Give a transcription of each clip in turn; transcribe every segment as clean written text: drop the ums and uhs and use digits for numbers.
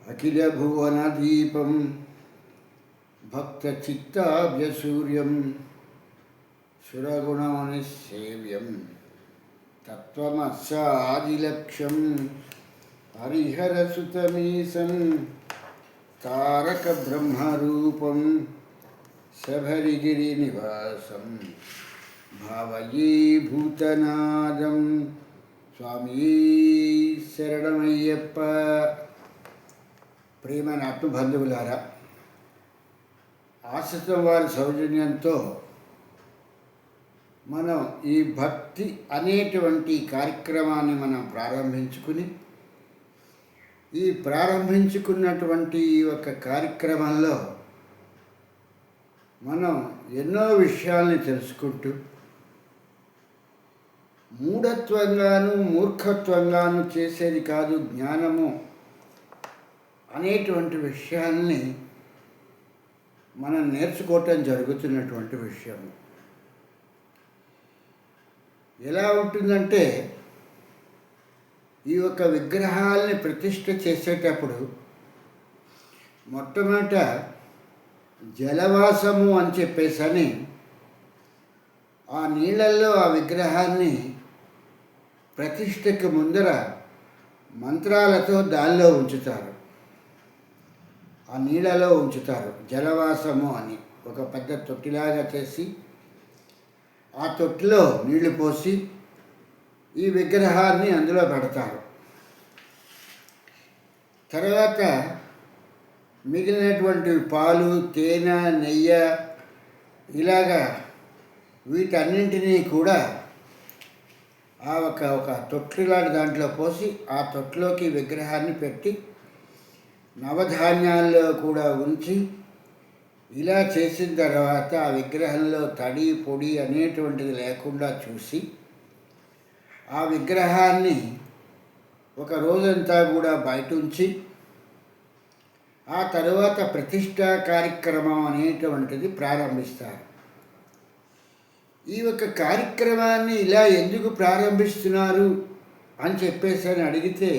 అఖిలభువనదీపం భక్తచిత్తాభ్యసూర్యం సురగుణమునిసేవ్యం తత్వమస్యాదిలక్ష్యం హరిహరసుతమీశం తారకబ్రహ్మరూపం శబరిగిరినివాసం భావయే భూతనాదం. స్వామి శరణమయ్యప్ప. ప్రియమైన ఆత్మబంధువులారా, ఆశ్రితం వారి సౌజన్యంతో మనం ఈ భక్తి అనేటువంటి కార్యక్రమాన్ని మనం ప్రారంభించుకున్నటువంటి ఈ యొక్క కార్యక్రమంలో మనం ఎన్నో విషయాల్ని తెలుసుకుంటూ మూఢత్వంగాను మూర్ఖత్వంగాను చేసేది కాదు జ్ఞానము అనేటువంటి విషయాల్ని మనం నేర్చుకోవటం జరుగుతున్నటువంటి విషయం. ఎలా ఉంటుందంటే, ఈ యొక్క విగ్రహాలని ప్రతిష్ఠ చేసేటప్పుడు మొట్టమొదట జలవాసము అని చెప్పేసని ఆ నీళ్ళల్లో ఆ విగ్రహాన్ని ప్రతిష్ఠకు ముందర మంత్రాలతో దానిలో ఉంచుతారు, ఆ నీళ్ళలో ఉంచుతారు. జలవాసము అని ఒక పెద్ద తొట్టిలాగా చేసి ఆ తొట్టిలో నీళ్లు పోసి ఈ విగ్రహాన్ని అందులో పెడతారు. తర్వాత మిగిలినటువంటి పాలు, తేనె, నెయ్యి ఇలాగా వీటన్నింటినీ కూడా ఆ ఒక తొట్టిలాంటి దాంట్లో పోసి ఆ తొట్టిలోకి విగ్రహాన్ని పెట్టి నవధాన్యాల్లో కూడా ఉంచి ఇలా చేసిన తర్వాత ఆ విగ్రహంలో తడి పొడి అనేటువంటిది లేకుండా చూసి ఆ విగ్రహాన్ని ఒక రోజంతా కూడా బయట ఉంచి ఆ తరువాత ప్రతిష్ఠా కార్యక్రమం అనేటువంటిది ప్రారంభిస్తారు. ఈ యొక్క కార్యక్రమాన్ని ఇలా ఎందుకు ప్రారంభిస్తున్నారు అని చెప్పేసి అడిగితే,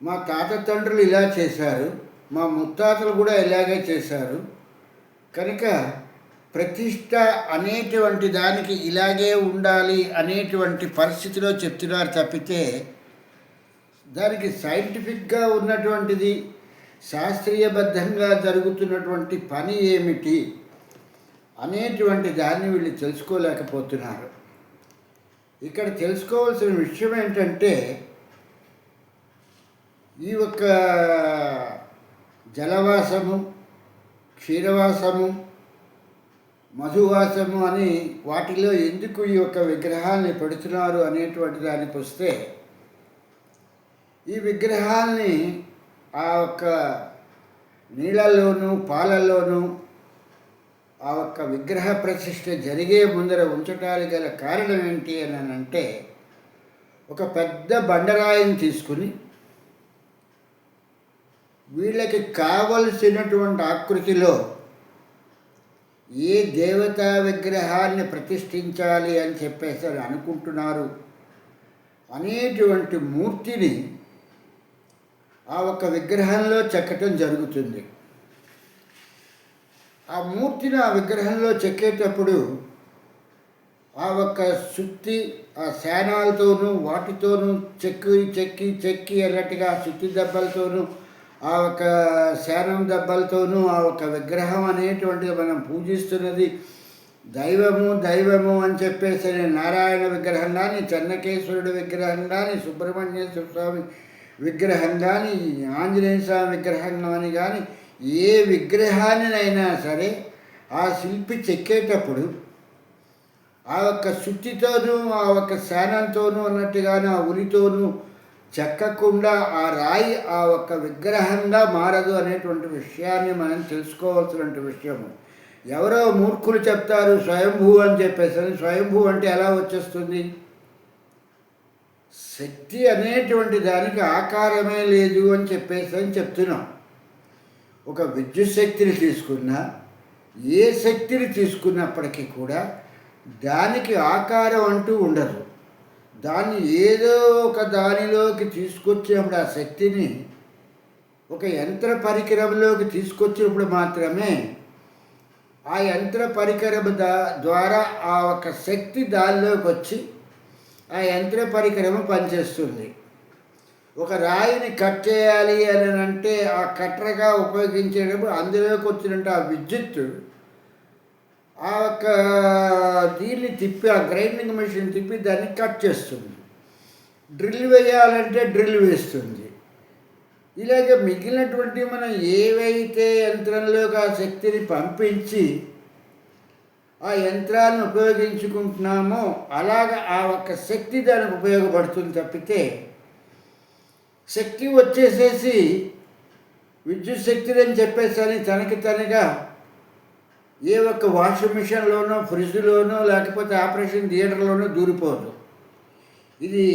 మా తాత తండ్రులు ఇలా చేశారు, మా ముత్తాతలు కూడా ఇలాగే చేశారు కనుక ప్రతిష్ఠ అనేటువంటి దానికి ఇలాగే ఉండాలి అనేటువంటి పరిస్థితిలో చెప్తున్నారు తప్పితే దానికి సైంటిఫిక్గా ఉన్నటువంటిది శాస్త్రీయబద్ధంగా జరుగుతున్నటువంటి పని ఏమిటి అనేటువంటి దాన్ని వీళ్ళు తెలుసుకోలేకపోతున్నారు. ఇక్కడ తెలుసుకోవాల్సిన విషయం ఏంటంటే, ఈ యొక్క జలవాసము, క్షీరవాసము, మధువాసము అని వాటిలో ఎందుకు ఈ యొక్క విగ్రహాల్ని పెడుతున్నారు అనేటువంటి దానికి వస్తే, ఈ విగ్రహాల్ని ఆ యొక్క నీళ్ళల్లోనూ పాలల్లోనూ ఆ యొక్క విగ్రహ ప్రతిష్ఠ జరిగే ముందర ఉంచటానికి గల కారణం ఏంటి అని అంటే, ఒక పెద్ద బండరాయిని తీసుకుని వీళ్ళకి కావలసినటువంటి ఆకృతిలో ఏ దేవతా విగ్రహాన్ని ప్రతిష్ఠించాలి అని చెప్పేసి అనుకుంటున్నారు అనేటువంటి మూర్తిని ఆ ఒక్క విగ్రహంలో చెక్కటం జరుగుతుంది. ఆ మూర్తిని ఆ విగ్రహంలో చెక్కేటప్పుడు ఆ ఒక్క సుత్తి, ఆ శానాలతోనూ వాటితోనూ చెక్కి అన్నట్టుగా ఆ సుత్తి దెబ్బలతోనూ ఆ ఒక శానం దెబ్బలతోనూ ఆ ఒక విగ్రహం అనేటువంటిది మనం పూజిస్తున్నది దైవము అని చెప్పేసి నారాయణ విగ్రహం కానీ, చెన్నకేశ్వరుడు విగ్రహం కానీ, సుబ్రహ్మణ్యేశ్వర స్వామి విగ్రహం కానీ, ఆంజనేయ స్వామి విగ్రహం కానీ ఏ విగ్రహాన్నినైనా సరే ఆ శిల్పి చెక్కేటప్పుడు ఆ ఒక్క సుత్తితోనూ ఆ ఒక్క శానంతోనూ అన్నట్టుగాను ఆ ఉలితోనూ చెక్కకుండా ఆ రాయి ఆ ఒక్క విగ్రహంగా మారదు అనేటువంటి విషయాన్ని మనం తెలుసుకోవాల్సినటువంటి విషయము. ఎవరో మూర్ఖులు చెప్తారు స్వయంభూ అని చెప్పేసి. స్వయంభూ అంటే ఎలా వచ్చేస్తుంది? శక్తి అనేటువంటి దానికి ఆకారమే లేదు అని చెప్పేసి చెప్తున్నాం. ఒక విద్యుత్ శక్తిని తీసుకున్నా, ఏ శక్తిని తీసుకున్నప్పటికీ కూడా దానికి ఆకారం అంటూ ఉండదు. దాన్ని ఏదో ఒక దానిలోకి తీసుకొచ్చినప్పుడు ఆ శక్తిని ఒక యంత్ర పరికరంలోకి తీసుకొచ్చినప్పుడు మాత్రమే ఆ యంత్ర పరికరం ద్వారా ఆ ఒక శక్తి దానిలోకి వచ్చి ఆ యంత్ర పరికరము పనిచేస్తుంది. ఒక రాయిని కట్ చేయాలి అని అంటే ఆ కట్టరగా ఉపయోగించేటప్పుడు అందులోకి వచ్చినట్టు ఆ విద్యుత్తు ఆ యొక్క దీన్ని తిప్పి ఆ గ్రైండింగ్ మెషిన్ తిప్పి దాన్ని కట్ చేస్తుంది. డ్రిల్ వేయాలంటే డ్రిల్ వేస్తుంది. ఇలాగ మిగిలినటువంటి మనం ఏవైతే యంత్రంలోకి ఆ శక్తిని పంపించి ఆ యంత్రాన్ని ఉపయోగించుకుంటున్నామో అలాగ ఆ ఒక్క శక్తి దానికి ఉపయోగపడుతుంది తప్పితే శక్తి వచ్చేసేసి విద్యుత్ శక్తి అని చెప్పేసరి తనకి తనగా ఏ ఒక్క వాషింగ్ మిషన్లోనో ఫ్రిడ్జ్లోనో లేకపోతే ఆపరేషన్ థియేటర్లోనో దూరిపోదు. ఇది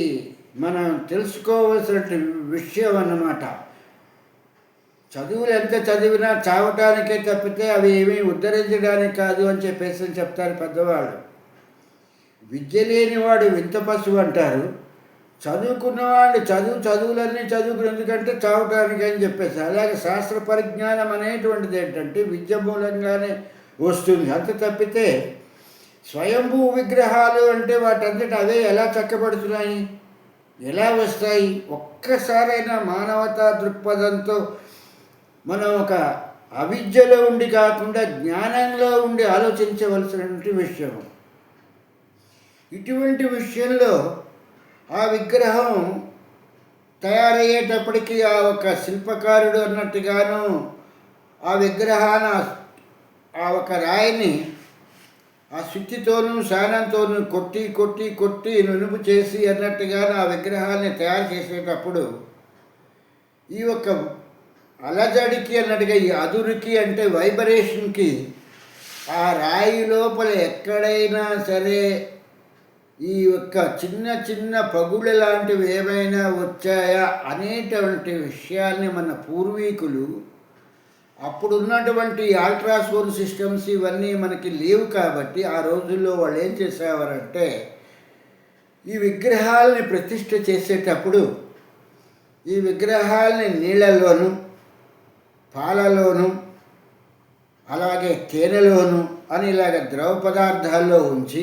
మనం తెలుసుకోవాల్సిన విషయం అన్నమాట. చదువులు ఎంత చదివినా చావటానికే తప్పితే అవి ఏమీ ఉద్ధరించడానికి కాదు అని చెప్పేసి చెప్తారు పెద్దవాళ్ళు. విద్య లేనివాడు వింత పశువు అంటారు. చదువుకున్నవాడు చదువులన్నీ చదువుకుని ఎందుకంటే చావటానికి అని చెప్పేసి. అలాగే శాస్త్ర పరిజ్ఞానం అనేటువంటిది ఏంటంటే విద్య మూలంగానే వస్తుంది. అంత తప్పితే స్వయంభూ విగ్రహాలు అంటే వాటంతట అవే ఎలా చక్కబడుతున్నాయి, ఎలా వస్తాయి? ఒక్కసారైనా మానవతా దృక్పథంతో మనం ఒక అవిద్యలో ఉండి కాకుండా జ్ఞానంలో ఉండి ఆలోచించవలసినటువంటి విషయం. ఇటువంటి విషయంలో ఆ విగ్రహం తయారయ్యేటప్పటికీ ఆ ఒక శిల్పకారుడు అన్నట్టుగాను ఆ విగ్రహాన ఆ ఒక రాయిని ఆ శుద్ధితోనూ శానంతోనూ కొట్టి కొట్టి కొట్టి నునుపు చేసి అన్నట్టుగాను ఆ విగ్రహాన్ని తయారు చేసేటప్పుడు ఈ యొక్క అలజడికి అన్నట్టుగా ఈ అదురికి అంటే వైబ్రేషన్కి ఆ రాయి లోపల ఎక్కడైనా సరే ఈ యొక్క చిన్న చిన్న పగుళ్ళ లాంటివి ఏమైనా వచ్చాయా అనేటువంటి విషయాన్ని మన పూర్వీకులు అప్పుడున్నటువంటి అల్ట్రాసౌండ్ సిస్టమ్స్ ఇవన్నీ మనకి లేవు కాబట్టి ఆ రోజుల్లో వాళ్ళు ఏం చేసేవారంటే ఈ విగ్రహాలని ప్రతిష్ఠ చేసేటప్పుడు ఈ విగ్రహాలని నీళ్ళలోను పాలలోను అలాగే తేనెలోను అని ఇలాగ ద్రవ పదార్థాల్లో ఉంచి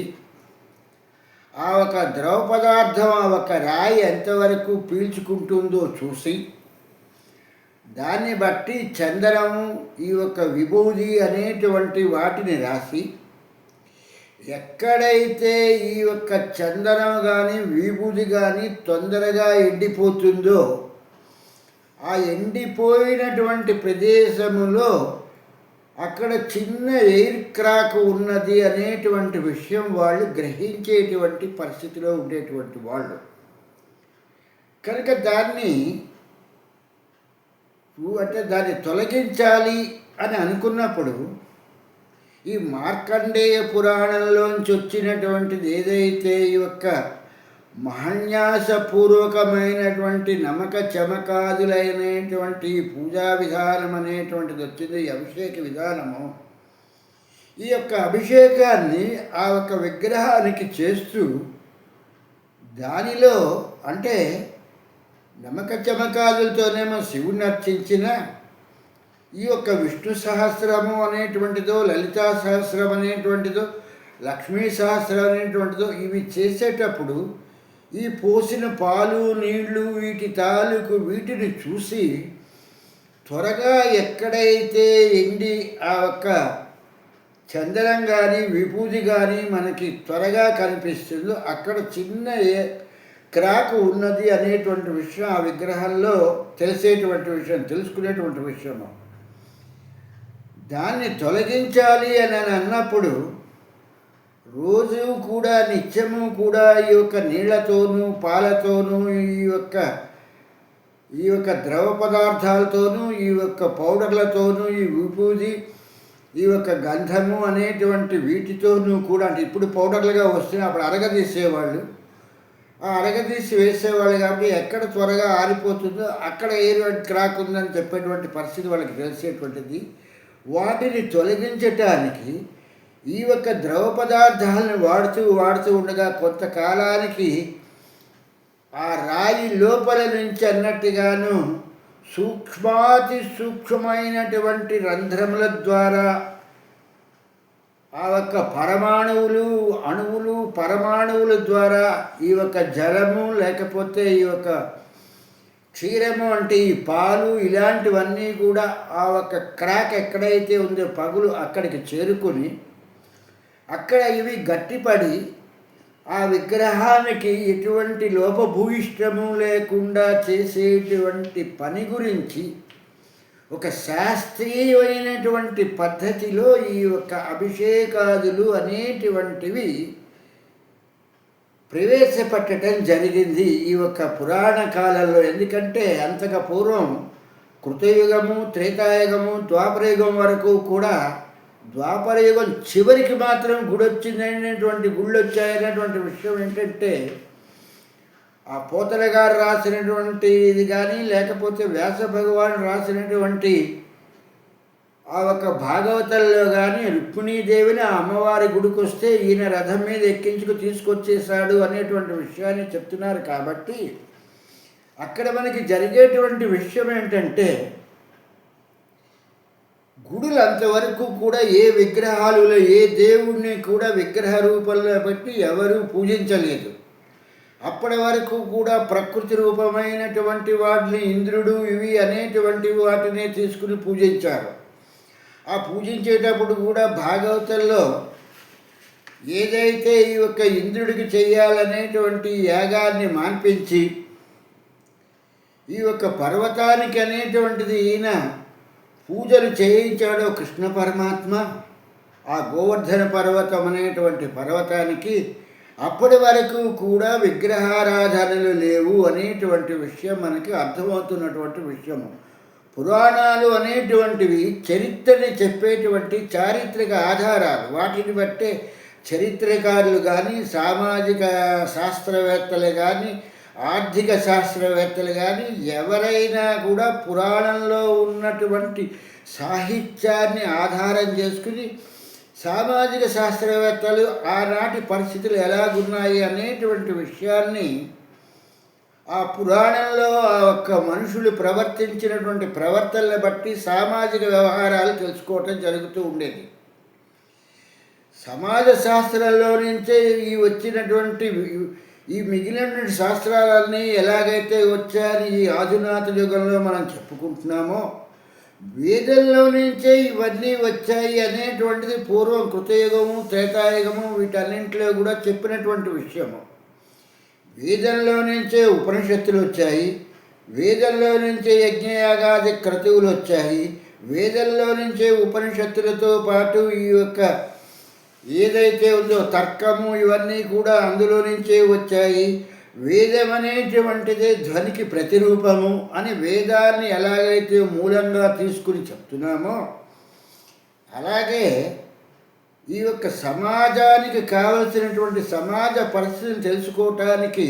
ఆ ఒక ద్రవ పదార్థం ఆ ఒక రాయి ఎంతవరకు పీల్చుకుంటుందో చూసి దాన్ని బట్టి చందనము ఈ యొక్క విభూది అనేటువంటి వాటిని రాసి ఎక్కడైతే ఈ యొక్క చందనం కానీ విభూది కానీ తొందరగా ఎండిపోతుందో ఆ ఎండిపోయినటువంటి ప్రదేశములో అక్కడ చిన్న ఎయిర్ క్రాక్ ఉన్నది అనేటువంటి విషయం వాళ్ళు గ్రహించేటువంటి పరిస్థితిలో ఉండేటువంటి వాళ్ళు కనుక దాన్ని తొలగించాలి అని అనుకున్నప్పుడు ఈ మార్కండేయ పురాణంలోంచి వచ్చినటువంటిది ఏదైతే ఈ యొక్క మహన్యాసపూర్వకమైనటువంటి నమక చమకాదులైనటువంటి పూజా విధానం అనేటువంటిది వచ్చింది, ఈ అభిషేక విధానము. ఈ యొక్క అభిషేకాన్ని ఆ యొక్క విగ్రహానికి చేస్తూ దానిలో అంటే నమక చమకాదులతోనేమో శివుని అర్చించిన ఈ యొక్క విష్ణు సహస్రము అనేటువంటిదో లలితా సహస్రం అనేటువంటిదో లక్ష్మీ సహస్రం అనేటువంటిదో ఇవి చేసేటప్పుడు ఈ పోసిన పాలు నీళ్లు వీటి తాలూకు వీటిని చూసి త్వరగా ఎక్కడైతే ఎండి ఆ యొక్క చందనం కానీ విభూది కానీ మనకి త్వరగా కనిపిస్తుందో అక్కడ చిన్న క్రాక్ ఉన్నది అనేటువంటి విషయం ఆ విగ్రహంలో తెలిసేటువంటి విషయం, తెలుసుకునేటువంటి విషయము. దాన్ని తొలగించాలి అని అన్నప్పుడు రోజు కూడా నిత్యము కూడా ఈ యొక్క నీళ్లతోనూ పాలతోనూ ఈ యొక్క ద్రవ పదార్థాలతోనూ ఈ యొక్క పౌడర్లతోనూ ఈ విభూది ఈ యొక్క గంధము అనేటువంటి వీటితోనూ కూడా అంటే ఇప్పుడు పౌడర్లుగా వస్తున్నాయి, అప్పుడు అరగదీసేవాళ్ళు. ఆ అరగదీసి వేసేవాళ్ళు కాబట్టి ఎక్కడ త్వరగా ఆరిపోతుందో అక్కడ ఎయిర్ క్రాక్ ఉందని చెప్పేటువంటి పరిస్థితి వాళ్ళకి తెలిసేటువంటిది. వాటిని తొలగించటానికి ఈ యొక్క ద్రవ పదార్థాలను వాడుతూ ఉండగా కొంతకాలానికి ఆ రాయి లోపల నుంచి అన్నట్టుగాను సూక్ష్మాతి సూక్ష్మమైనటువంటి రంధ్రముల ద్వారా ఆ యొక్క పరమాణువులు అణువులు పరమాణువుల ద్వారా ఈ యొక్క జలము లేకపోతే ఈ యొక్క క్షీరము అంటే ఈ పాలు ఇలాంటివన్నీ కూడా ఆ ఒక్క క్రాక్ ఎక్కడైతే ఉందో పగులు అక్కడికి చేరుకొని అక్కడ ఇవి గట్టిపడి ఆ విగ్రహానికి ఎటువంటి లోపభూయిష్టము లేకుండా చేసేటువంటి పని గురించి ఒక శాస్త్రీయమైనటువంటి పద్ధతిలో ఈ యొక్క అభిషేకాదులు అనేటువంటివి ప్రవేశపెట్టడం జరిగింది ఈ యొక్క పురాణ కాలంలో. ఎందుకంటే అంతగా పూర్వం కృతయుగము త్రేతాయుగము ద్వాపరయుగం వరకు కూడా ద్వాపరయుగం చివరికి మాత్రం గుడి వచ్చిందనేటువంటి గుళ్ళు వచ్చాయనేటువంటి విషయం ఏంటంటే ఆ పోతన గారు రాసినటువంటి ఇది కానీ లేకపోతే వ్యాస భగవాన్ రాసినటువంటి ఆ ఒక భాగవతంలో కానీ రుక్మిణీదేవిని ఆ అమ్మవారి గుడికి వస్తే ఈయన రథం మీద ఎక్కించుకు తీసుకొచ్చేసాడు అనేటువంటి విషయాన్ని చెప్తున్నారు. కాబట్టి అక్కడ మనకి జరిగేటువంటి విషయం ఏంటంటే గుడులు అంతవరకు కూడా ఏ విగ్రహాలలో ఏ దేవుణ్ణి కూడా విగ్రహ రూపంలో పెట్టి ఎవరూ పూజించలేదు. అప్పటి వరకు కూడా ప్రకృతి రూపమైనటువంటి వాటిని ఇంద్రుడు ఇవి అనేటువంటి వాటినే తీసుకుని పూజించారు. ఆ పూజించేటప్పుడు కూడా భాగవతంలో ఏదైతే ఈ యొక్క ఇంద్రుడికి చేయాలనేటువంటి యాగాన్ని మాన్పించి ఈ యొక్క పర్వతానికి అనేటువంటిది ఈయన పూజలు చేయించాడో కృష్ణ పరమాత్మ ఆ గోవర్ధన పర్వతం అనేటువంటి పర్వతానికి అప్పటి వరకు కూడా విగ్రహారాధనలు లేవు అనేటువంటి విషయం మనకి అర్థమవుతున్నటువంటి విషయము. పురాణాలు అనేటువంటివి చరిత్రని చెప్పేటువంటి చారిత్రక ఆధారాలు. వాటిని బట్టే చరిత్రకారులు కానీ సామాజిక శాస్త్రవేత్తలు కానీ ఆర్థిక శాస్త్రవేత్తలు కానీ ఎవరైనా కూడా పురాణంలో ఉన్నటువంటి సాహిత్యాన్ని ఆధారం చేసుకుని సామాజిక శాస్త్రవేత్తలు ఆనాటి పరిస్థితులు ఎలాగున్నాయి అనేటువంటి విషయాన్ని ఆ పురాణంలో ఆ ఒక్క మనుషులు ప్రవర్తించినటువంటి ప్రవర్తనని బట్టి సామాజిక వ్యవహారాలు తెలుసుకోవటం జరుగుతూ ఉండేది. సమాజ శాస్త్రంలో నుంచే ఈ వచ్చినటువంటి ఈ మిగిలిన శాస్త్రాలన్నీ ఎలాగైతే వచ్చాయని ఈ ఆధునాత యుగంలో మనం చెప్పుకుంటున్నామో వేదంలో నుంచే ఇవన్నీ వచ్చాయి అనేటువంటిది పూర్వం కృతయుగము త్రేతాయుగము వీటన్నింటిలో కూడా చెప్పినటువంటి విషయము. వేదంలో నుంచే ఉపనిషత్తులు వచ్చాయి, వేదంలో నుంచే యజ్ఞయాగాది క్రతువులు వచ్చాయి, వేదంలో నుంచే ఉపనిషత్తులతో పాటు ఈ యొక్క ఏదైతే ఉందో తర్కము ఇవన్నీ కూడా అందులో నుంచే వచ్చాయి. వేదం అనేటువంటిదే ధ్వనికి ప్రతిరూపము అని వేదాన్ని ఎలాగైతే మూలంగా తీసుకుని చెప్తున్నామో అలాగే ఈ యొక్క సమాజానికి కావలసినటువంటి సమాజ పరిస్థితిని తెలుసుకోవటానికి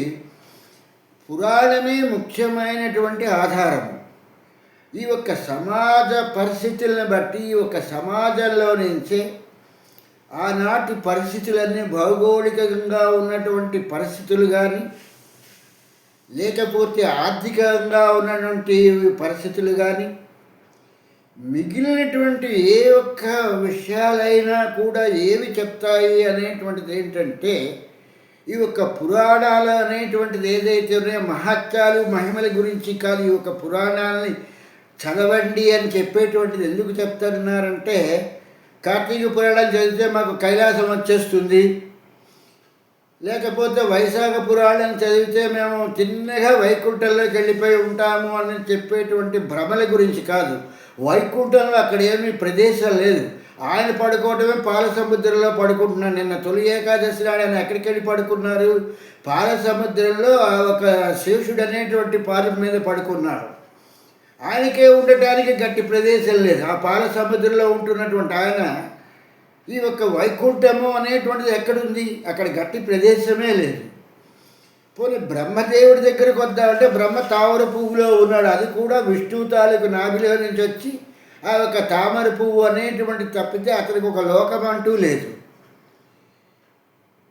పురాణమే ముఖ్యమైనటువంటి ఆధారము. ఈ యొక్క సమాజ పరిస్థితులను బట్టి ఈ యొక్క సమాజంలో నుంచే ఆనాటి పరిస్థితులన్నీ భౌగోళికంగా ఉన్నటువంటి పరిస్థితులు కానీ లేకపోతే ఆర్థికంగా ఉన్నటువంటి పరిస్థితులు కానీ మిగిలినటువంటి ఏ ఒక్క విషయాలైనా కూడా ఏవి చెప్తాయి అనేటువంటిది ఏంటంటే ఈ యొక్క పురాణాలు అనేటువంటిది ఏదైతే ఉన్నాయో మహత్యాలు మహిమల గురించి కాదు. ఈ యొక్క పురాణాలని చదవండి అని చెప్పేటువంటిది ఎందుకు చెప్తున్నారంటే కార్తీక పురాణం చదివితే మాకు కైలాసం వచ్చేస్తుంది, లేకపోతే వైశాఖ పురాణం చదివితే మేము చిన్నగా వైకుంఠంలోకి వెళ్ళిపోయి ఉంటాము అని చెప్పేటువంటి భ్రమల గురించి కాదు. వైకుంఠంలో అక్కడ ఏమీ ప్రదేశం లేదు. ఆయన పడుకోవటమే పాల సముద్రంలో పడుకుంటున్నాను. నిన్న తొలి ఏకాదశి నాడు ఆయన ఎక్కడికి వెళ్ళి పడుకున్నారు? పాల సముద్రంలో ఒక శేషుడు అనేటువంటి పాదం మీద పడుకున్నాడు. ఆయనకే ఉండటానికి గట్టి ప్రదేశం లేదు. ఆ పాల సముద్రంలో ఉంటున్నటువంటి ఆయన ఈ యొక్క వైకుంఠము అనేటువంటిది ఎక్కడుంది? అక్కడ గట్టి ప్రదేశమే లేదు. పోనీ బ్రహ్మదేవుడి దగ్గరికి వద్దామంటే బ్రహ్మ తామర పువ్వులో ఉన్నాడు. అది కూడా విష్ణువు తాలూకు నాభిలో నుంచి వచ్చి ఆ యొక్క తామర పువ్వు అనేటువంటి తప్పితే అతనికి ఒక లోకం అంటూ లేదు.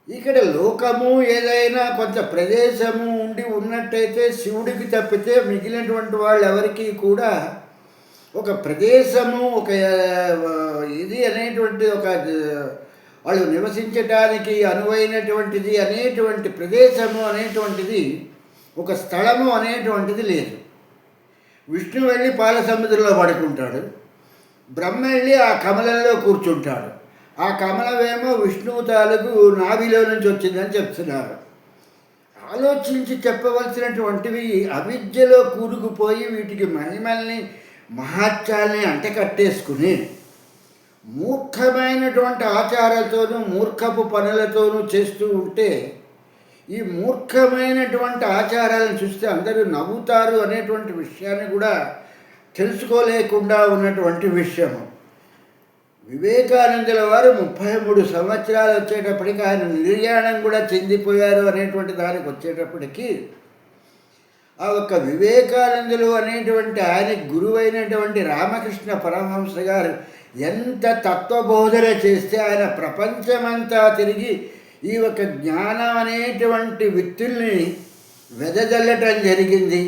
ఇక్కడ లోకము ఏదైనా కొంత ప్రదేశము ఉండి ఉన్న ఉన్నట్టయితే శివుడికి తప్పితే మిగిలినటువంటి వాళ్ళు ఎవరికి కూడా ఒక ప్రదేశము, ఒక ఇది అనేటువంటి ఒక వాళ్ళు నివసించటానికి అనువైనటువంటిది అనేటువంటి ప్రదేశము అనేటువంటిది, ఒక స్థలము అనేటువంటిది లేదు. విష్ణు వెళ్ళి పాల సముద్రంలో పడుకుంటాడు, బ్రహ్మ వెళ్ళి ఆ కమలంలో కూర్చుంటాడు. ఆ కమలమేమో విష్ణువు తాలూకు నాభిలో నుంచి వచ్చిందని చెప్తున్నారు. ఆలోచించి చెప్పవలసినటువంటివి అవిద్యలో కూరుకుపోయి వీటికి మహిమల్ని మహాత్యాల్ని అంటకట్టేసుకుని మూర్ఖమైనటువంటి ఆచారాలతోనూ మూర్ఖపు పనులతోనూ చేస్తూ ఉంటే, ఈ మూర్ఖమైనటువంటి ఆచారాలను చూస్తే అందరూ నవ్వుతారు అనేటువంటి విషయాన్ని కూడా తెలుసుకోలేకుండా ఉన్నటువంటి విషయము. వివేకానందుల వారు 33 సంవత్సరాలు వచ్చేటప్పటికి ఆయన నిర్యాణం కూడా చెందిపోయారు అనేటువంటి దానికి వచ్చేటప్పటికి, ఆ ఒక్క వివేకానందులు అనేటువంటి ఆయనకి గురువైనటువంటి రామకృష్ణ పరమహంస గారు ఎంత తత్వబోధన చేస్తే ఆయన ప్రపంచమంతా తిరిగి ఈ ఒక జ్ఞానం అనేటువంటి విత్తుల్ని వెదజల్లటం జరిగింది.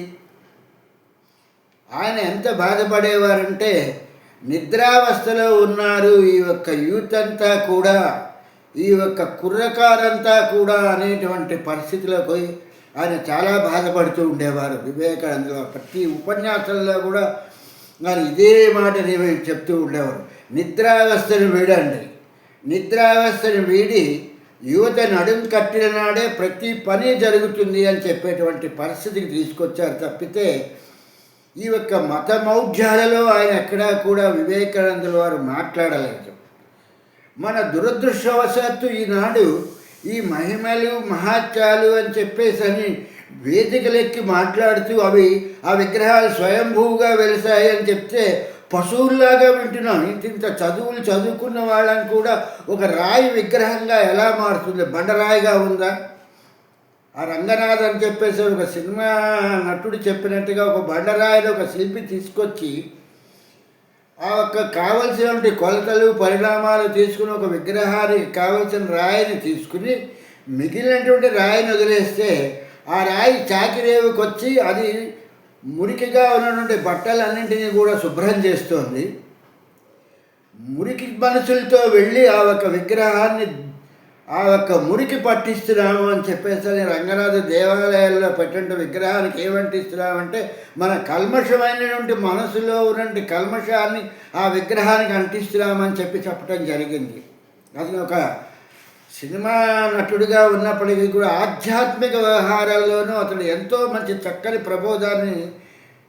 ఆయన ఎంత బాధపడేవారంటే, నిద్రావస్థలో ఉన్నారు ఈ యొక్క యూత్ అంతా కూడా, ఈ యొక్క కుర్రకారంతా కూడా అనేటువంటి పరిస్థితిలో పోయి ఆయన చాలా బాధపడుతూ ఉండేవారు. వివేకానంద ప్రతి ఉపన్యాసంలో కూడా ఆయన ఇదే మాట చెప్తూ ఉండేవారు, నిద్రావస్థను వీడండి, నిద్రావస్థను వీడి యువత నడుం కట్టిన నాడే ప్రతి పని జరుగుతుంది అని చెప్పేటువంటి పరిస్థితికి తీసుకొచ్చారు తప్పితే, ఈ యొక్క మతమౌఢ్యాలలో ఆయన ఎక్కడా కూడా వివేకానందుల వారు మాట్లాడలేదు. మన దురదృష్టవశాత్తు ఈనాడు ఈ మహిమలు మహాత్యాలు అని చెప్పేసి వేదికలెక్కి మాట్లాడుతూ ఆ విగ్రహాలు స్వయంభూగా వెలిసాయి అని చెప్తే పశువుల్లాగా వింటున్నాం. ఇంత చదువులు చదువుకున్న వాళ్ళని కూడా ఒక రాయి విగ్రహంగా ఎలా మారుతుంది? బండరాయిగా ఉందా? ఆ రంగనాథ్ అని చెప్పేసి ఒక సినిమా నటుడు చెప్పినట్టుగా ఒక బండరాయిని ఒక శిల్పి తీసుకొచ్చి ఆ యొక్క కావలసినటువంటి కొలతలు పరిణామాలు తీసుకుని ఒక విగ్రహానికి కావలసిన రాయిని తీసుకుని మిగిలినటువంటి రాయిని వదిలేస్తే ఆ రాయి చాకిరేవుకి వచ్చి అది మురికిగా ఉన్నటువంటి బట్టలన్నింటినీ కూడా శుభ్రం చేస్తోంది. మురికి మనసులతో వెళ్ళి ఆ యొక్క విగ్రహాన్ని ఆ యొక్క మురికి పట్టిస్తున్నాము అని చెప్పేసి రంగనాథ దేవాలయాల్లో పెట్టిన విగ్రహానికి ఏమంటిస్తున్నామంటే మన కల్మషమైనటువంటి మనసులో ఉన్నటువంటి కల్మషాన్ని ఆ విగ్రహానికి అంటిస్తున్నామని చెప్పటం జరిగింది. అతను ఒక సినిమా నటుడిగా ఉన్నప్పటికీ కూడా ఆధ్యాత్మిక వ్యవహారాల్లోనూ అతడు ఎంతో మంచి చక్కని ప్రబోధాన్ని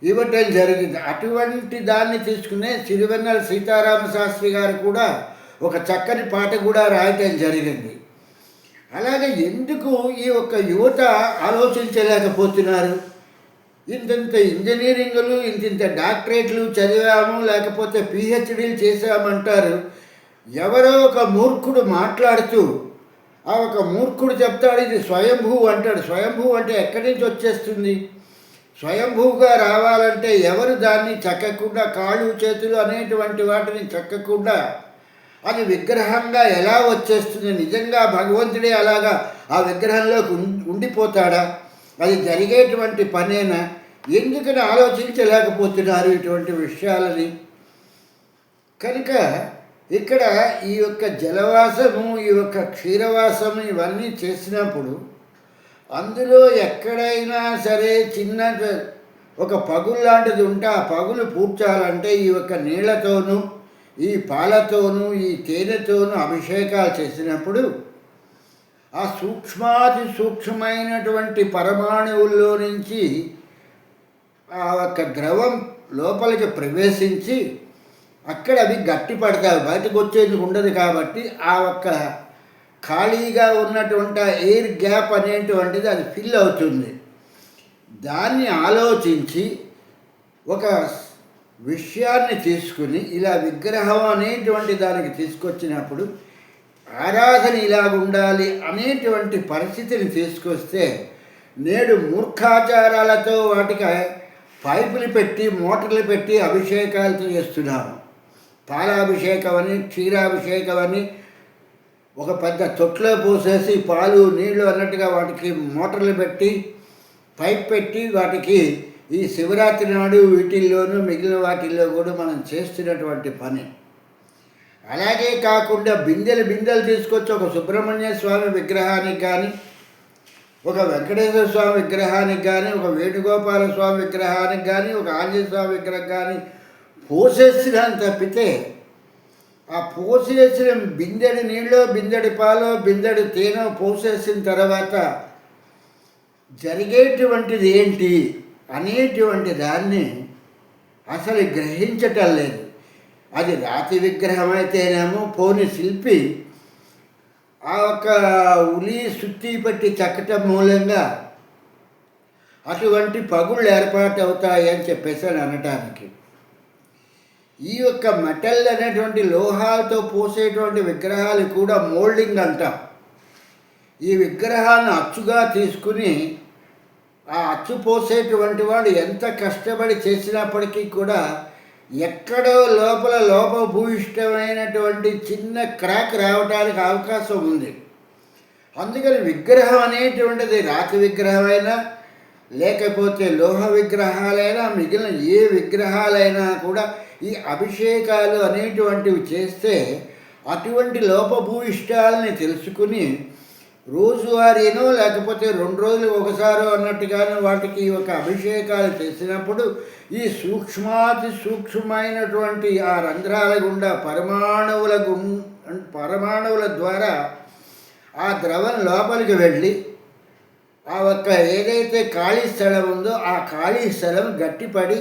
ఇవ్వటం జరిగింది. అటువంటి దాన్ని తీసుకునే సిరివెన్నెల సీతారామ శాస్త్రి గారు కూడా ఒక చక్కని పాట కూడా రాయటం జరిగింది. అలాగే ఎందుకు ఈ ఒక్క యువత ఆలోచించలేకపోతున్నారు? ఇంతింత ఇంజనీరింగ్లు, ఇంతింత డాక్టరేట్లు చదివాము, లేకపోతే పిహెచ్డీలు చేసామంటారు. ఎవరో ఒక మూర్ఖుడు మాట్లాడుతూ ఆ ఒక మూర్ఖుడు చెప్తాడు ఇది స్వయంభూ అంటాడు. స్వయంభూ అంటే ఎక్కడి నుంచి వచ్చేస్తుంది? స్వయంభూగా రావాలంటే ఎవరు దాన్ని చెక్కకుండా, కాళ్ళు చేతులు అనేటువంటి వాటిని చెక్కకుండా అది విగ్రహంగా ఎలా వచ్చేస్తుంది? నిజంగా భగవంతుడే అలాగా ఆ విగ్రహంలోకి ఉండిపోతాడా? అది జరిగేటువంటి పనేనా? ఎందుకని ఆలోచించలేకపోతున్నారు ఇటువంటి విషయాలని? కనుక ఇక్కడ ఈ యొక్క జలవాసము, ఈ యొక్క క్షీరవాసము ఇవన్నీ చేసినప్పుడు అందులో ఎక్కడైనా సరే చిన్న ఒక పగులు లాంటిది ఉంటే ఆ పగులు పూడ్చాలంటే ఈ యొక్క నీళ్లతోనూ ఈ పాలతోనూ ఈ తేనెతోనూ అభిషేకాలు చేసినప్పుడు ఆ సూక్ష్మాతి సూక్ష్మమైనటువంటి పరమాణువుల్లో నుంచి ఆ యొక్క ద్రవం లోపలికి ప్రవేశించి అక్కడ అవి గట్టి పడతాయి, బయటకు వచ్చేందుకు ఉండదు. కాబట్టి ఆ ఒక్క ఖాళీగా ఉన్నటువంటి ఎయిర్ గ్యాప్ అనేటువంటిది అది ఫిల్ అవుతుంది. దాన్ని ఆలోచించి ఒక విషయాన్ని తీసుకుని ఇలా విగ్రహం అనేటువంటి దానికి తీసుకొచ్చినప్పుడు ఆరాధన ఇలాగ ఉండాలి అనేటువంటి పరిస్థితిని తీసుకొస్తే నేడు మూర్ఖాచారాలతో వాటికి పైపులు పెట్టి మోటార్లు పెట్టి అభిషేకాలతో చేస్తున్నాము. పాలాభిషేకం అని, క్షీరాభిషేకం అని ఒక పెద్ద తొట్లో పోసేసి పాలు నీళ్లు అన్నట్టుగా వాటికి మోటార్లు పెట్టి పైప్ పెట్టి వాటికి ఈ శివరాత్రి నాడు వీటిల్లోనూ మిగిలిన వాటిల్లో కూడా మనం చేస్తున్నటువంటి పని. అలాగే కాకుండా బిందెలు తీసుకొచ్చి ఒక సుబ్రహ్మణ్య స్వామి విగ్రహానికి కానీ, ఒక వెంకటేశ్వర స్వామి విగ్రహానికి కానీ, ఒక వేణుగోపాల స్వామి విగ్రహానికి కానీ, ఒక ఆంజనేయ స్వామి విగ్రహం కానీ పోసేసినాను తప్పితే, ఆ పోసేసిన బిందెడి నీళ్ళో, బిందెడి పాలో, బిందెడి తేనో పోసేసిన తర్వాత జరిగేటువంటిది ఏంటి అనేటువంటి దాన్ని అసలు గ్రహించటం లేదు. అది రాతి విగ్రహం అయితేనేమో పోని శిల్పి ఆ ఒక ఉలి సుత్తి పట్టి చెక్కటం మూలంగా అటువంటి పగుళ్ళు ఏర్పాటు అవుతాయి అని చెప్పేసి అని అనటానికి, ఈ యొక్క మెటల్ అనేటువంటి లోహాలతో పోసేటువంటి విగ్రహాలు కూడా మోల్డింగ్ అంటాం. ఈ విగ్రహాన్ని అచ్చుగా తీసుకుని ఆ అచ్చు పోసేటువంటి వాడు ఎంత కష్టపడి చేసినప్పటికీ కూడా ఎక్కడో లోపభూయిష్టమైనటువంటి చిన్న క్రాక్ రావడానికి అవకాశం ఉంది. అందుకని విగ్రహం అనేటువంటిది రాతి విగ్రహమైనా లేకపోతే లోహ విగ్రహాలైనా మిగిలిన ఏ విగ్రహాలైనా కూడా ఈ అభిషేకాలు అనేటువంటివి చేస్తే అటువంటి లోపభూయిష్టాలని తెలుసుకుని రోజువారీనో లేకపోతే 2 రోజులు ఒకసారో అన్నట్టుగానో వాటికి ఒక అభిషేకాలు చేసినప్పుడు ఈ సూక్ష్మాతి సూక్ష్మమైనటువంటి ఆ రంధ్రాల గుండా పరమాణువుల ద్వారా ఆ ద్రవం లోపలికి వెళ్ళి ఆ ఒక్క ఏదైతే ఖాళీ స్థలం ఉందో ఆ ఖాళీ స్థలం గట్టిపడి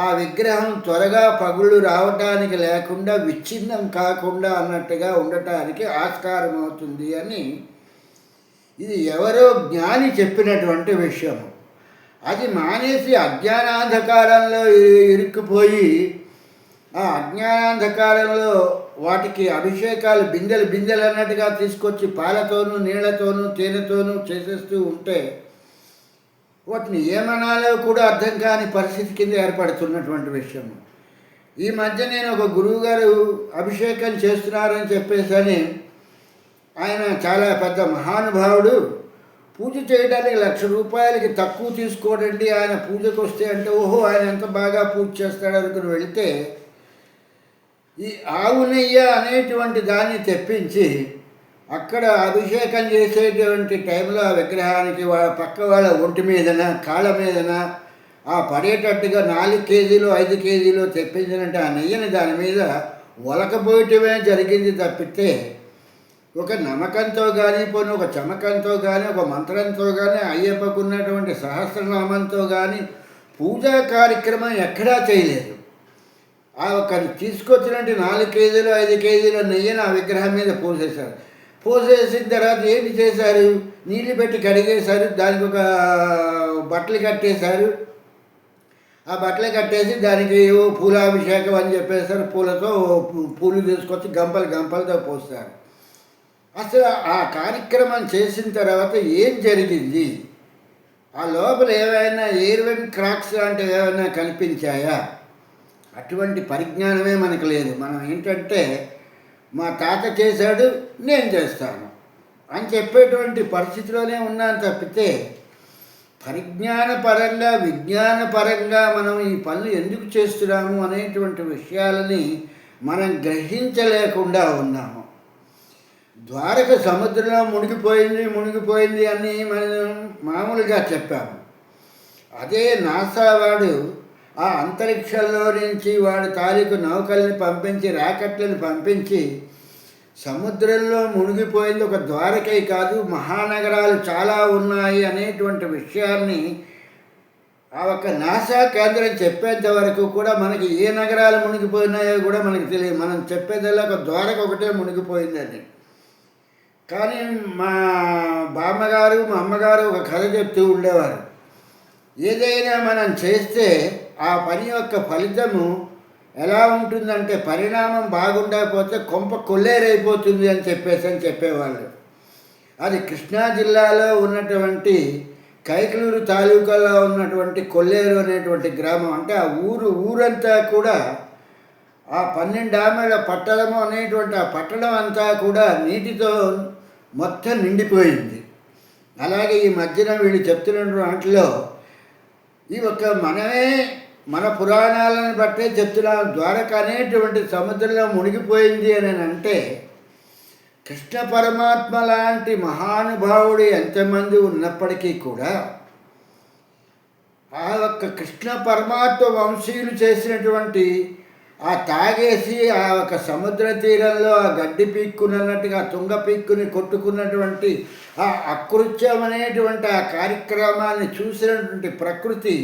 ఆ విగ్రహం త్వరగా పగుళ్ళు రావటానికి లేకుండా విచ్ఛిన్నం కాకుండా అన్నట్టుగా ఉండటానికి ఆస్కారం అవుతుంది అని ఇది ఎవరో జ్ఞాని చెప్పినటువంటి విషయం. అది మానేసి అజ్ఞానాంధకారంలో ఇరుక్కుపోయి ఆ అజ్ఞానాంధకారంలో వాటికి అభిషేకాలు బిందెలు అన్నట్టుగా తీసుకొచ్చి పాలతోనూ నీళ్లతోనూ తేనెతోనూ చేసేస్తూ ఉంటే వాటిని ఏమనాలో కూడా అర్థం కాని పరిస్థితి కింద ఏర్పడుతున్నటువంటి విషయం. ఈ మధ్య నేను ఒక గురువుగారు అభిషేకం చేస్తున్నారని చెప్పేసి ఆయన చాలా పెద్ద మహానుభావుడు, పూజ చేయడానికి ₹1,00,000 తక్కువ తీసుకోడండి ఆయన పూజకు వస్తే అంటే, ఓహో ఆయన ఎంత బాగా పూజ చేస్తాడు అనుకుని వెళితే ఈ ఆవు నెయ్యి అనేటువంటి దాన్ని తెప్పించి అక్కడ అభిషేకం చేసేటువంటి టైంలో ఆ విగ్రహానికి పక్క వాళ్ళ ఒంటి మీదన కాళ్ళ మీదన ఆ పడేటట్టుగా 4 కేజీలు 5 కేజీలు తెప్పించినట్టు ఆ నెయ్యిని దాని మీద ఒలకపోయటమే జరిగింది తప్పితే ఒక నమ్మకంతో కానీ పోనీ ఒక చమకంతో కానీ ఒక మంత్రంతో కానీ అయ్యప్పకున్నటువంటి సహస్రనామంతో కానీ పూజా కార్యక్రమం ఎక్కడా చేయలేదు. ఆ ఒక తీసుకొచ్చినట్టు 4 కేజీలు 5 కేజీల నెయ్యిని ఆ విగ్రహం మీద పోసేశారు. పోసేసిన తర్వాత ఏంటి చేశారు, నీళ్ళు పెట్టి కడిగేశారు, దానికి ఒక బట్టలు కట్టేశారు. ఆ బట్టలు కట్టేసి దానికి పూలాభిషేకం అని చెప్పేశారు. పూలతో పూలు తీసుకొచ్చి గంపలతో పోస్తారు. అసలు ఆ కార్యక్రమం చేసిన తర్వాత ఏం జరిగింది, ఆ లోపల ఏవైనా ఎయిర్వెన్ క్రాక్స్ లాంటివి ఏమైనా కనిపించాయా? అటువంటి పరిజ్ఞానమే మనకు లేదు. మనం ఏంటంటే మా తాత చేశాడు నేను చేస్తాను అని చెప్పేటువంటి పరిస్థితిలోనే ఉన్నాను తప్పితే పరిజ్ఞానపరంగా విజ్ఞానపరంగా మనం ఈ పనులు ఎందుకు చేస్తున్నాము అనేటువంటి విషయాలని మనం గ్రహించలేకుండా ఉన్నాము. ద్వారక సముద్రంలో మునిగిపోయింది అని మనం మామూలుగా చెప్పాము. అదే నాసా వాడు ఆ అంతరిక్షంలో నుంచి వాడు తాలూకు నౌకల్ని పంపించి రాకెట్లను పంపించి సముద్రంలో మునిగిపోయింది ఒక ద్వారకే కాదు మహానగరాలు చాలా ఉన్నాయి అనేటువంటి విషయాన్ని ఆ ఒక నాసా కేంద్రం చెప్పేంత వరకు కూడా మనకి ఏ నగరాలు మునిగిపోయినాయో కూడా మనకి తెలియదు. మనం చెప్పేదల్లా ఒక ద్వారక ఒకటే మునిగిపోయిందని. కానీ మా బామ్మగారు మా అమ్మగారు ఒక కథ చెప్తూ ఉండేవారు. ఏదైనా మనం చేస్తే ఆ పని యొక్క ఫలితము ఎలా ఉంటుందంటే పరిణామం బాగుండకపోతే కొంప కొల్లేరైపోతుంది అని చెప్పేవాళ్ళు. అది కృష్ణా జిల్లాలో ఉన్నటువంటి కైకలూరు తాలూకాలో ఉన్నటువంటి కొల్లేరు అనేటువంటి గ్రామం. అంటే ఆ ఊరంతా కూడా ఆ 12 ఆమెల పట్టణము అనేటువంటి ఆ పట్టణం అంతా కూడా నీటితో మొత్తం నిండిపోయింది. అలాగే ఈ మధ్యన వీళ్ళు చెప్తున్న వాటిలో ఈ ఒక మనమే మన పురాణాలను బట్టే చెప్తున్నాం. ద్వారక అనేటువంటి సముద్రంలో మునిగిపోయింది అని అంటే కృష్ణ పరమాత్మ లాంటి మహానుభావుడు ఎంతమంది ఉన్నప్పటికీ కూడా ఆ ఒక్క కృష్ణ పరమాత్మ వంశీయులు చేసినటువంటి ఆ తాగేసి ఆ ఒక సముద్ర తీరంలో ఆ గడ్డి పీక్కున్నట్టుగా తుంగ పీక్కుని కొట్టుకున్నటువంటి ఆ అకృత్యం అనేటువంటి ఆ కార్యక్రమాన్ని చూసినటువంటి ప్రకృతి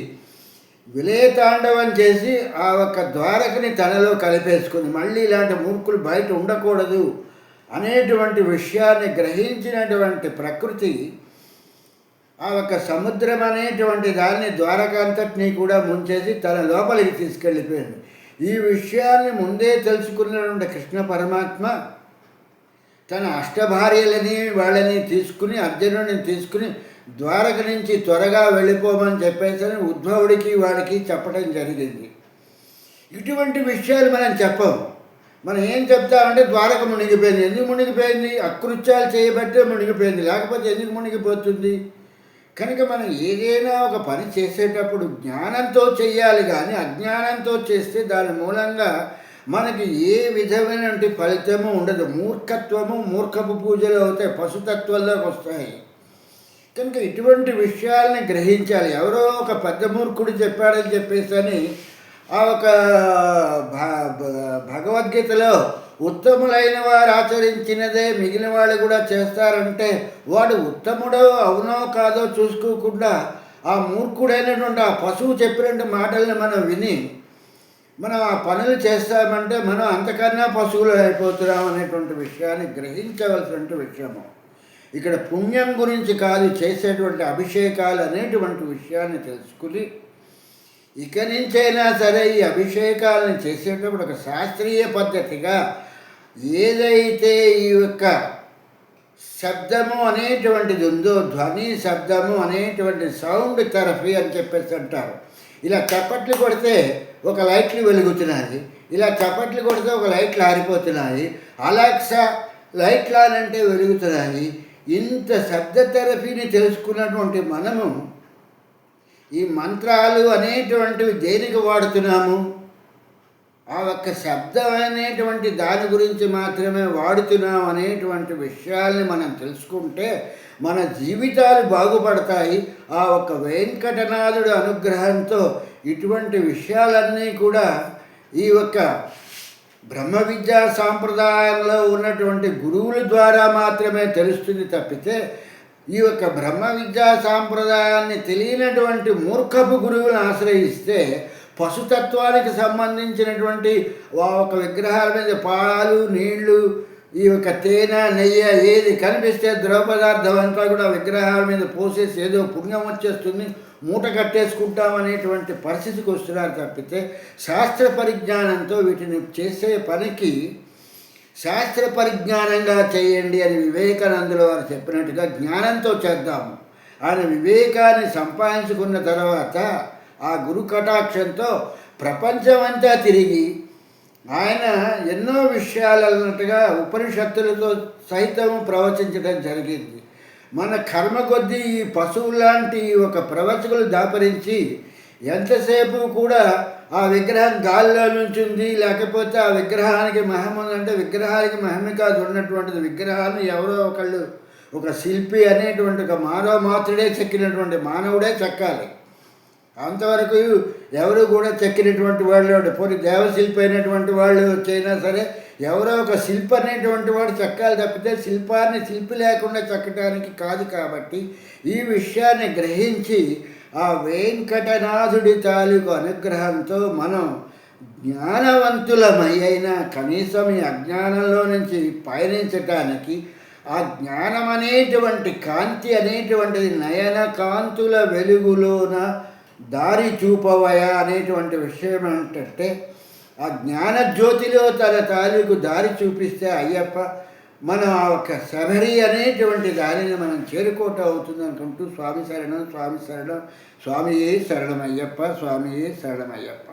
విలయతాండవం చేసి ఆ ఒక్క ద్వారకని తనలో కలిపేసుకుంది. మళ్ళీ ఇలాంటి మూర్ఖులు బయట ఉండకూడదు అనేటువంటి విషయాన్ని గ్రహించినటువంటి ప్రకృతి ఆ ఒక సముద్రం అనేటువంటి దాన్ని ద్వారకంతటినీ కూడా ముంచేసి తన లోపలికి తీసుకెళ్ళిపోయింది. ఈ విషయాన్ని ముందే తెలుసుకున్నటువంటి కృష్ణ పరమాత్మ తన అష్టభార్యలని వాళ్ళని తీసుకుని అర్జునుడిని తీసుకుని ద్వారక నుంచి త్వరగా వెళ్ళిపోమని చెప్పేసి ఉద్ధవుడికి వాడికి చెప్పడం జరిగింది. ఇటువంటి విషయాలు మనం చెప్పము. మనం ఏం చెప్తామంటే ద్వారక మునిగిపోయింది. ఎందుకు మునిగిపోయింది? అకృత్యాలు చేయబట్టే మునిగిపోయింది, లేకపోతే ఎందుకు మునిగిపోతుంది? కనుక మనం ఏదైనా ఒక పని చేసేటప్పుడు జ్ఞానంతో చేయాలి, కానీ అజ్ఞానంతో చేస్తే దాని మూలంగా మనకి ఏ విధమైనటువంటి ఫలితము ఉండదు. మూర్ఖత్వము, మూర్ఖపు పూజలు అవుతాయి, పశుతత్వంలోకి వస్తాయి. కనుక ఇటువంటి విషయాల్ని గ్రహించాలి. ఎవరో ఒక పెద్ద మూర్ఖుడు చెప్పాడని చెప్పేసి ఆ ఒక భగవద్గీతలో ఉత్తములైన వారు ఆచరించినదే మిగిలిన వాళ్ళు కూడా చేస్తారంటే వాడు ఉత్తముడో అవునో కాదో చూసుకోకుండా ఆ మూర్ఖుడైనటువంటి ఆ పశువు చెప్పినటువంటి మాటల్ని మనం విని మనం ఆ పనులు చేస్తామంటే మనం అంతకన్నా పశువులు అయిపోతున్నాం అనేటువంటి విషయాన్ని గ్రహించవలసినటువంటి విషయము. ఇక్కడ పుణ్యం గురించి కాదు, చేసేటువంటి అభిషేకాలు అనేటువంటి విషయాన్ని తెలుసుకుని ఇక నుంచైనా సరే ఈ అభిషేకాలను చేసేటప్పుడు ఒక శాస్త్రీయ పద్ధతిగా ఏదైతే ఈ యొక్క శబ్దము అనేటువంటిది ఉందో, ధ్వని శబ్దము అనేటువంటి సౌండ్ థెరపీ అని చెప్పేసి అంటారు. ఇలా చప్పట్లు కొడితే ఒక లైట్లు వెలుగుతున్నాయి, ఇలా చప్పట్లు కొడితే ఒక లైట్లు ఆరిపోతున్నాయి, అలెక్సా లైట్లు ఆనంటే వెలుగుతున్నాయి. ఇంత శబ్ద థెరపీని తెలుసుకున్నటువంటి మనము ఈ మంత్రాలు అనేటువంటివి దేనికి వాడుతున్నాము? ఆ ఒక్క శబ్దం అనేటువంటి దాని గురించి మాత్రమే వాడుతున్నాం అనేటువంటి విషయాల్ని మనం తెలుసుకుంటే మన జీవితాలు బాగుపడతాయి. ఆ ఒక్క వెంకటనాథుడి అనుగ్రహంతో ఇటువంటి విషయాలన్నీ కూడా ఈ ఒక్క బ్రహ్మ విద్యా సాంప్రదాయంలో ఉన్నటువంటి గురువుల ద్వారా మాత్రమే తెలుస్తుంది తప్పితే ఈ యొక్క బ్రహ్మ విద్యా సాంప్రదాయాన్ని తెలియనటువంటి మూర్ఖపు గురువులను ఆశ్రయిస్తే పశుతత్వానికి సంబంధించినటువంటి ఒక విగ్రహాల మీద పాలు, నీళ్లు, ఈ యొక్క తేనె, నెయ్యి ఏది కనిపిస్తే ద్రవపదార్థం అంతా కూడా విగ్రహాల మీద పోసేసి ఏదో పుణ్యం వచ్చేస్తుంది, మూట కట్టేసుకుంటామనేటువంటి పరిస్థితికి వస్తున్నారు తప్పితే శాస్త్ర పరిజ్ఞానంతో వీటిని చేసే పనికి శాస్త్ర పరిజ్ఞానంగా చేయండి అని వివేకానందుల వారు చెప్పినట్టుగా జ్ఞానంతో చేద్దాము. ఆయన వివేకాన్ని సంపాదించుకున్న తర్వాత ఆ గురు కటాక్షంతో ప్రపంచమంతా తిరిగి ఆయన ఎన్నో విషయాలు అన్నట్టుగా ఉపనిషత్తులతో సైతం ప్రవచించడం జరిగింది. మన కర్మ కొద్దీ ఈ పశువులాంటి ఒక ప్రవచకులు దాపరించి ఎంతసేపు కూడా ఆ విగ్రహం గాలిలో నుంచి ఉంది, లేకపోతే ఆ విగ్రహానికి మహిమ ఉందంటే విగ్రహానికి మహిమ కాదు ఉన్నటువంటిది. విగ్రహాన్ని ఎవరో ఒకళ్ళు ఒక శిల్పి అనేటువంటి ఒక మానవ మాత్రుడే చెక్కినటువంటి మానవుడే చెక్కాలి. అంతవరకు ఎవరు కూడా చెక్కినటువంటి వాళ్ళు పోనీ దేవశిల్పి అయినటువంటి వాళ్ళు వచ్చైనా సరే ఎవరో ఒక శిల్పి అనేటువంటి వాడు చెక్కాలి తప్పితే శిల్పాన్ని శిల్పి లేకుండా చెక్కడానికి కాదు. కాబట్టి ఈ విషయాన్ని గ్రహించి ఆ వెంకటనాథుడి తాలూకు అనుగ్రహంతో మనం జ్ఞానవంతులమై అయినా కనీసం ఈ అజ్ఞానంలో నుంచి పయనించటానికి ఆ జ్ఞానం అనేటువంటి కాంతి అనేటువంటిది నయన కాంతుల వెలుగులోన దారి చూపవయా అనేటువంటి విషయం ఏంటంటే ఆ జ్ఞానజ్యోతిలో తన తాలూకు దారి చూపిస్తే అయ్యప్ప మనం ఆ ఒక శబరి అనేటువంటి దానిని మనం చేరుకోవటం అవుతుంది అనుకుంటూ స్వామి శరణం, స్వామి శరణం, స్వామియే శరణమయ్యప్ప, స్వామియే శరణమయ్యప్ప.